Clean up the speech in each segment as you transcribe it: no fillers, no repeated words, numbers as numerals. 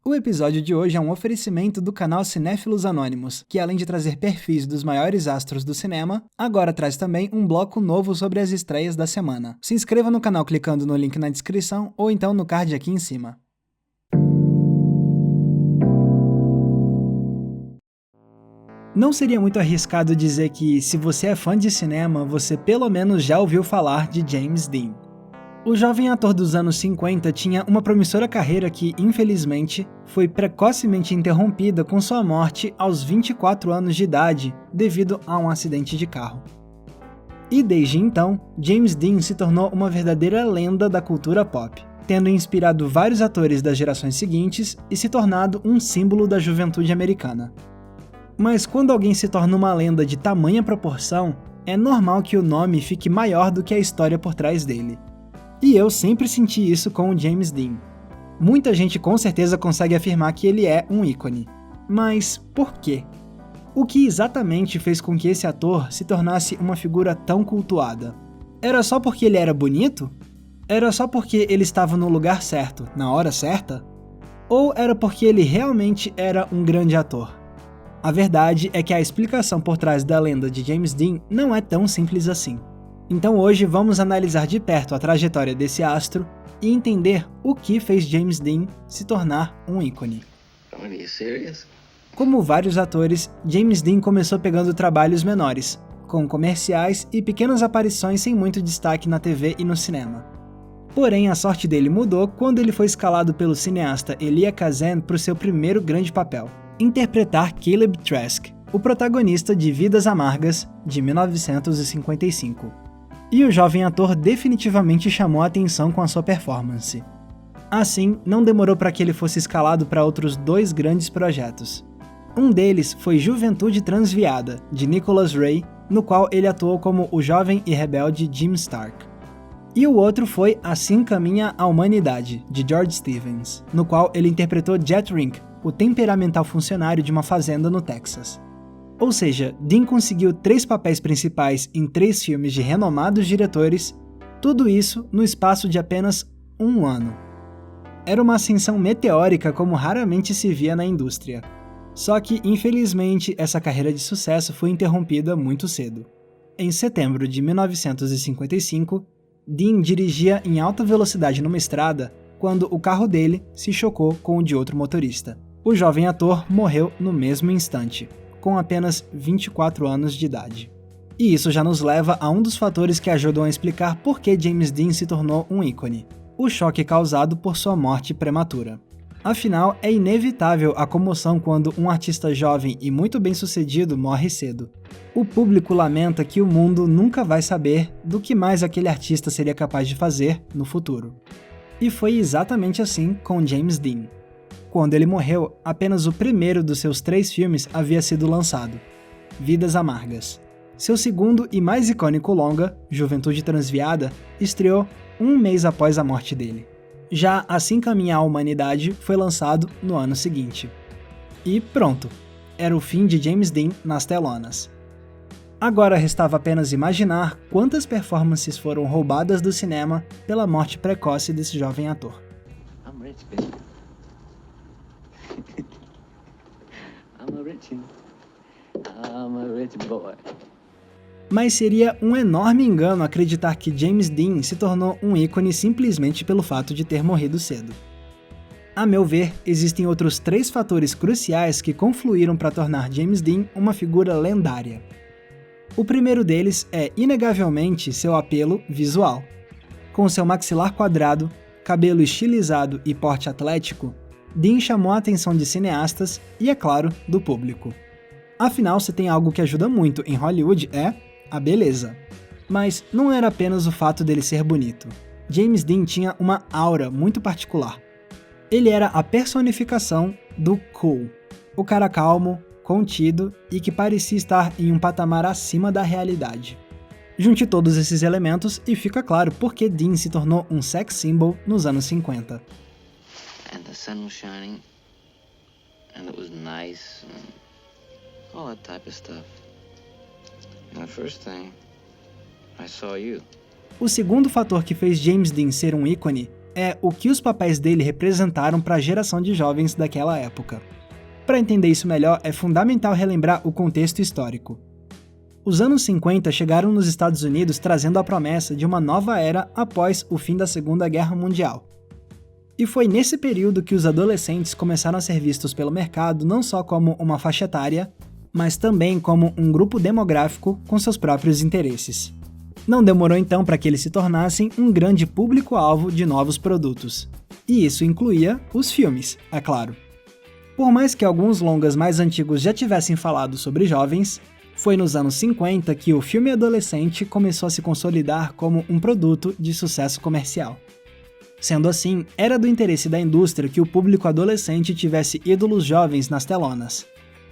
O episódio de hoje é um oferecimento do canal Cinéfilos Anônimos, que além de trazer perfis dos maiores astros do cinema, agora traz também um bloco novo sobre as estreias da semana. Se inscreva no canal clicando no link na descrição ou então no card aqui em cima. Não seria muito arriscado dizer que, se você é fã de cinema, você pelo menos já ouviu falar de James Dean. O jovem ator dos anos 50 tinha uma promissora carreira que, infelizmente, foi precocemente interrompida com sua morte aos 24 anos de idade devido a um acidente de carro. E desde então, James Dean se tornou uma verdadeira lenda da cultura pop, tendo inspirado vários atores das gerações seguintes e se tornado um símbolo da juventude americana. Mas quando alguém se torna uma lenda de tamanha proporção, é normal que o nome fique maior do que a história por trás dele. E eu sempre senti isso com o James Dean. Muita gente com certeza consegue afirmar que ele é um ícone. Mas por quê? O que exatamente fez com que esse ator se tornasse uma figura tão cultuada? Era só porque ele era bonito? Era só porque ele estava no lugar certo, na hora certa? Ou era porque ele realmente era um grande ator? A verdade é que a explicação por trás da lenda de James Dean não é tão simples assim. Então hoje vamos analisar de perto a trajetória desse astro e entender o que fez James Dean se tornar um ícone. Como vários atores, James Dean começou pegando trabalhos menores, com comerciais e pequenas aparições sem muito destaque na TV e no cinema. Porém, a sorte dele mudou quando ele foi escalado pelo cineasta Elia Kazan para o seu primeiro grande papel, interpretar Caleb Trask, o protagonista de Vidas Amargas, de 1955. E o jovem ator definitivamente chamou a atenção com a sua performance. Assim, não demorou para que ele fosse escalado para outros dois grandes projetos. Um deles foi Juventude Transviada, de Nicholas Ray, no qual ele atuou como o jovem e rebelde Jim Stark. E o outro foi Assim Caminha a Humanidade, de George Stevens, no qual ele interpretou Jet Rink, o temperamental funcionário de uma fazenda no Texas. Ou seja, Dean conseguiu 3 papéis principais em 3 filmes de renomados diretores, tudo isso no espaço de apenas um ano. Era uma ascensão meteórica como raramente se via na indústria. Só que, infelizmente, essa carreira de sucesso foi interrompida muito cedo. Em setembro de 1955, Dean dirigia em alta velocidade numa estrada quando o carro dele se chocou com o de outro motorista. O jovem ator morreu no mesmo instante, com apenas 24 anos de idade. E isso já nos leva a um dos fatores que ajudam a explicar por que James Dean se tornou um ícone: o choque causado por sua morte prematura. Afinal, é inevitável a comoção quando um artista jovem e muito bem-sucedido morre cedo. O público lamenta que o mundo nunca vai saber do que mais aquele artista seria capaz de fazer no futuro. E foi exatamente assim com James Dean. Quando ele morreu, apenas o primeiro dos seus 3 filmes havia sido lançado, Vidas Amargas. Seu segundo e mais icônico longa, Juventude Transviada, estreou um mês após a morte dele. Já Assim Caminha a Humanidade foi lançado no ano seguinte. E pronto, era o fim de James Dean nas telonas. Agora restava apenas imaginar quantas performances foram roubadas do cinema pela morte precoce desse jovem ator. I'm a rich boy. Mas seria um enorme engano acreditar que James Dean se tornou um ícone simplesmente pelo fato de ter morrido cedo. A meu ver, existem outros 3 fatores cruciais que confluíram para tornar James Dean uma figura lendária. O primeiro deles é, inegavelmente, seu apelo visual. Com seu maxilar quadrado, cabelo estilizado e porte atlético, Dean chamou a atenção de cineastas e, é claro, do público. Afinal, se tem algo que ajuda muito em Hollywood é a beleza. Mas não era apenas o fato dele ser bonito. James Dean tinha uma aura muito particular. Ele era a personificação do cool, o cara calmo, contido e que parecia estar em um patamar acima da realidade. Junte todos esses elementos e fica claro por que Dean se tornou um sex symbol nos anos 50. And the sun was shining, and it was nice, and all that type of stuff. And the first thing, I saw you. O segundo fator que fez James Dean ser um ícone é o que os papéis dele representaram para a geração de jovens daquela época. Para entender isso melhor, é fundamental relembrar o contexto histórico. Os anos 50 chegaram nos Estados Unidos trazendo a promessa de uma nova era após o fim da Segunda Guerra Mundial. E foi nesse período que os adolescentes começaram a ser vistos pelo mercado não só como uma faixa etária, mas também como um grupo demográfico com seus próprios interesses. Não demorou então para que eles se tornassem um grande público-alvo de novos produtos. E isso incluía os filmes, é claro. Por mais que alguns longas mais antigos já tivessem falado sobre jovens, foi nos anos 50 que o filme adolescente começou a se consolidar como um produto de sucesso comercial. Sendo assim, era do interesse da indústria que o público adolescente tivesse ídolos jovens nas telonas.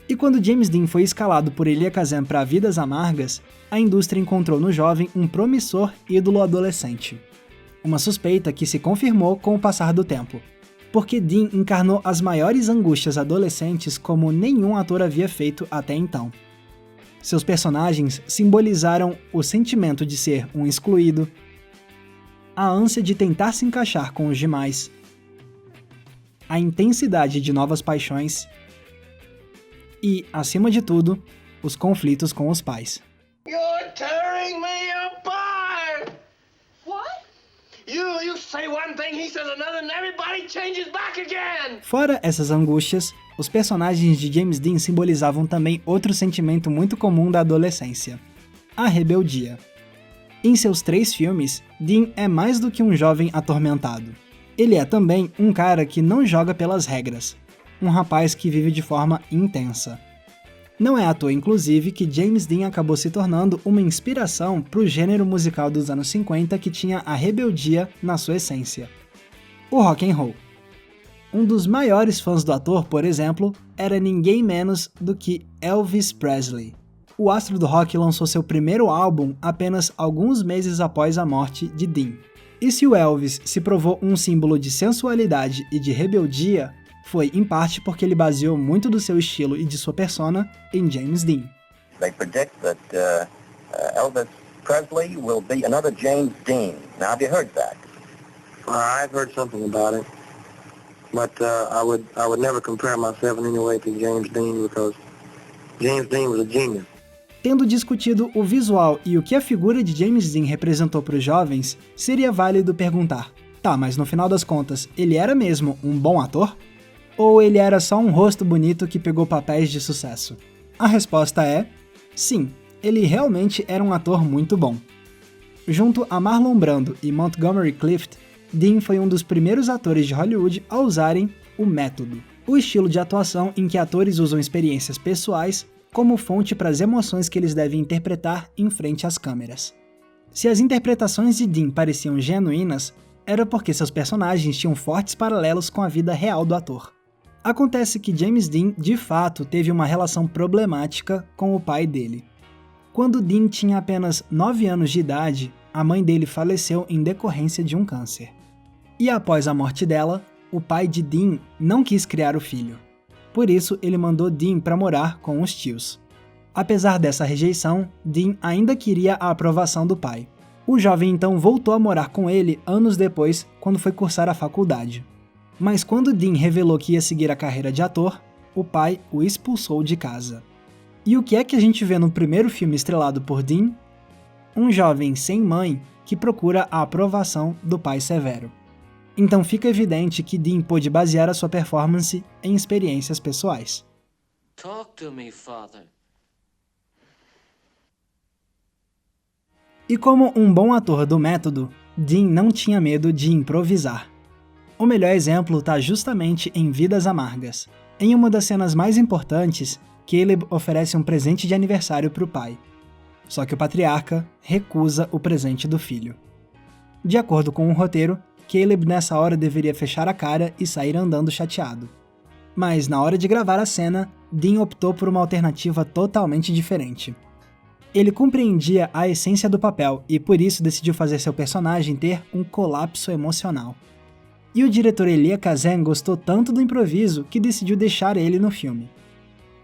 E quando James Dean foi escalado por Elia Kazan para Vidas Amargas, a indústria encontrou no jovem um promissor ídolo adolescente. Uma suspeita que se confirmou com o passar do tempo, porque Dean encarnou as maiores angústias adolescentes como nenhum ator havia feito até então. Seus personagens simbolizaram o sentimento de ser um excluído, a ânsia de tentar se encaixar com os demais, a intensidade de novas paixões e, acima de tudo, os conflitos com os pais. You're tearing me apart! What? You say one thing, he says another, and everybody changes back again! Fora essas angústias, os personagens de James Dean simbolizavam também outro sentimento muito comum da adolescência: a rebeldia. Em seus 3 filmes, Dean é mais do que um jovem atormentado. Ele é também um cara que não joga pelas regras, um rapaz que vive de forma intensa. Não é à toa, inclusive, que James Dean acabou se tornando uma inspiração para o gênero musical dos anos 50 que tinha a rebeldia na sua essência: o rock and roll. Um dos maiores fãs do ator, por exemplo, era ninguém menos do que Elvis Presley. O astro do rock lançou seu primeiro álbum apenas alguns meses após a morte de Dean. E se o Elvis se provou um símbolo de sensualidade e de rebeldia, foi em parte porque ele baseou muito do seu estilo e de sua persona em James Dean. They predict that Elvis Presley will be another James Dean. Now, have you heard that? I've heard something about it, but I would never compare myself in any way to James Dean because James Dean was a genius. Tendo discutido o visual e o que a figura de James Dean representou para os jovens, seria válido perguntar: tá, mas no final das contas, ele era mesmo um bom ator? Ou ele era só um rosto bonito que pegou papéis de sucesso? A resposta é: sim, ele realmente era um ator muito bom. Junto a Marlon Brando e Montgomery Clift, Dean foi um dos primeiros atores de Hollywood a usarem o método, o estilo de atuação em que atores usam experiências pessoais como fonte para as emoções que eles devem interpretar em frente às câmeras. Se as interpretações de Dean pareciam genuínas, era porque seus personagens tinham fortes paralelos com a vida real do ator. Acontece que James Dean, de fato, teve uma relação problemática com o pai dele. Quando Dean tinha apenas 9 anos de idade, a mãe dele faleceu em decorrência de um câncer. E após a morte dela, o pai de Dean não quis criar o filho. Por isso, ele mandou Dean para morar com os tios. Apesar dessa rejeição, Dean ainda queria a aprovação do pai. O jovem então voltou a morar com ele anos depois, quando foi cursar a faculdade. Mas quando Dean revelou que ia seguir a carreira de ator, o pai o expulsou de casa. E o que é que a gente vê no primeiro filme estrelado por Dean? Um jovem sem mãe que procura a aprovação do pai severo. Então fica evidente que Dean pôde basear a sua performance em experiências pessoais. Talk to me, father. E como um bom ator do método, Dean não tinha medo de improvisar. O melhor exemplo está justamente em Vidas Amargas. Em uma das cenas mais importantes, Caleb oferece um presente de aniversário para o pai. Só que o patriarca recusa o presente do filho. De acordo com o roteiro, Caleb nessa hora deveria fechar a cara e sair andando chateado. Mas na hora de gravar a cena, Dean optou por uma alternativa totalmente diferente. Ele compreendia a essência do papel e por isso decidiu fazer seu personagem ter um colapso emocional. E o diretor Elia Kazan gostou tanto do improviso que decidiu deixar ele no filme.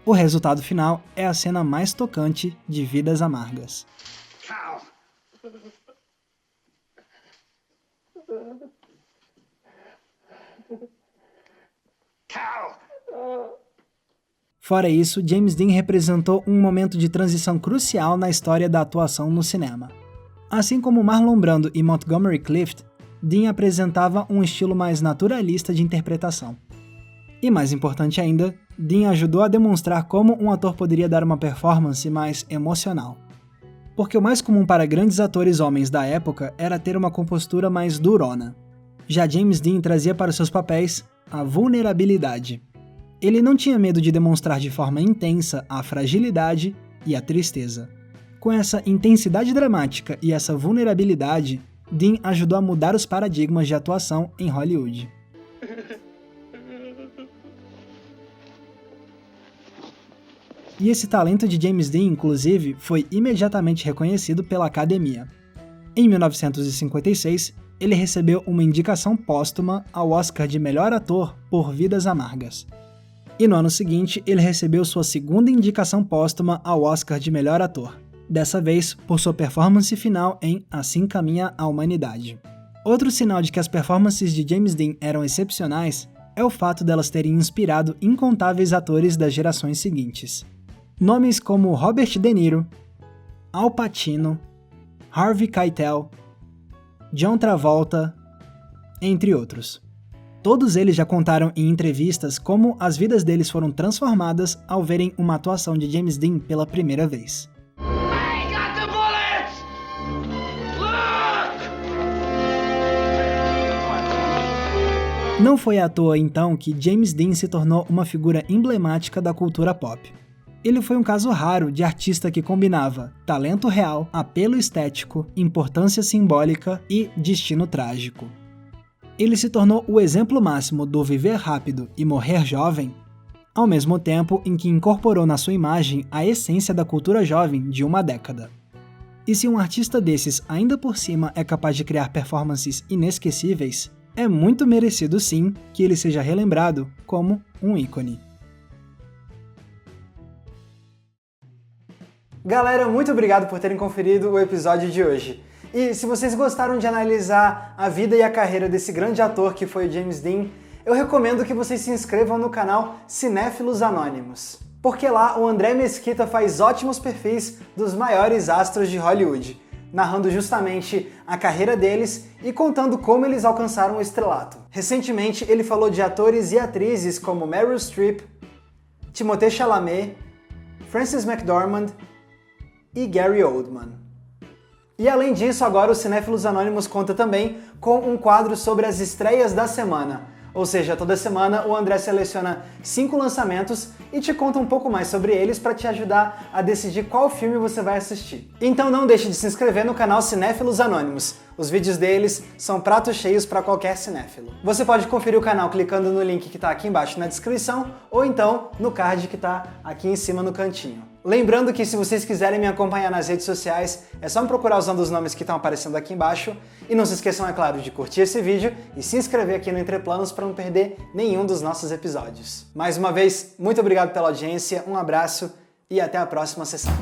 O resultado final é a cena mais tocante de Vidas Amargas. Cow! cow. Fora isso, James Dean representou um momento de transição crucial na história da atuação no cinema. Assim como Marlon Brando e Montgomery Clift, Dean apresentava um estilo mais naturalista de interpretação. E mais importante ainda, Dean ajudou a demonstrar como um ator poderia dar uma performance mais emocional. Porque o mais comum para grandes atores homens da época era ter uma compostura mais durona. Já James Dean trazia para os seus papéis a vulnerabilidade. Ele não tinha medo de demonstrar de forma intensa a fragilidade e a tristeza. Com essa intensidade dramática e essa vulnerabilidade, Dean ajudou a mudar os paradigmas de atuação em Hollywood. E esse talento de James Dean, inclusive, foi imediatamente reconhecido pela Academia. Em 1956, ele recebeu uma indicação póstuma ao Oscar de Melhor Ator por Vidas Amargas. E no ano seguinte, ele recebeu sua segunda indicação póstuma ao Oscar de Melhor Ator, dessa vez por sua performance final em Assim Caminha a Humanidade. Outro sinal de que as performances de James Dean eram excepcionais é o fato delas terem inspirado incontáveis atores das gerações seguintes. Nomes como Robert De Niro, Al Pacino, Harvey Keitel, John Travolta, entre outros. Todos eles já contaram em entrevistas como as vidas deles foram transformadas ao verem uma atuação de James Dean pela primeira vez. I got the bullets! Look! Não foi à toa, então, que James Dean se tornou uma figura emblemática da cultura pop. Ele foi um caso raro de artista que combinava talento real, apelo estético, importância simbólica e destino trágico. Ele se tornou o exemplo máximo do viver rápido e morrer jovem, ao mesmo tempo em que incorporou na sua imagem a essência da cultura jovem de uma década. E se um artista desses ainda por cima é capaz de criar performances inesquecíveis, é muito merecido sim que ele seja relembrado como um ícone. Galera, muito obrigado por terem conferido o episódio de hoje. E se vocês gostaram de analisar a vida e a carreira desse grande ator que foi o James Dean, eu recomendo que vocês se inscrevam no canal Cinéfilos Anônimos. Porque lá o André Mesquita faz ótimos perfis dos maiores astros de Hollywood, narrando justamente a carreira deles e contando como eles alcançaram o estrelato. Recentemente ele falou de atores e atrizes como Meryl Streep, Timothée Chalamet, Frances McDormand e Gary Oldman. E além disso, agora o Cinéfilos Anônimos conta também com um quadro sobre as estreias da semana. Ou seja, toda semana o André seleciona 5 lançamentos e te conta um pouco mais sobre eles para te ajudar a decidir qual filme você vai assistir. Então não deixe de se inscrever no canal Cinéfilos Anônimos. Os vídeos deles são pratos cheios para qualquer cinéfilo. Você pode conferir o canal clicando no link que está aqui embaixo na descrição ou então no card que está aqui em cima no cantinho. Lembrando que se vocês quiserem me acompanhar nas redes sociais, é só me procurar usando os nomes que estão aparecendo aqui embaixo. E não se esqueçam, é claro, de curtir esse vídeo e se inscrever aqui no Entreplanos para não perder nenhum dos nossos episódios. Mais uma vez, muito obrigado pela audiência, um abraço e até a próxima sessão.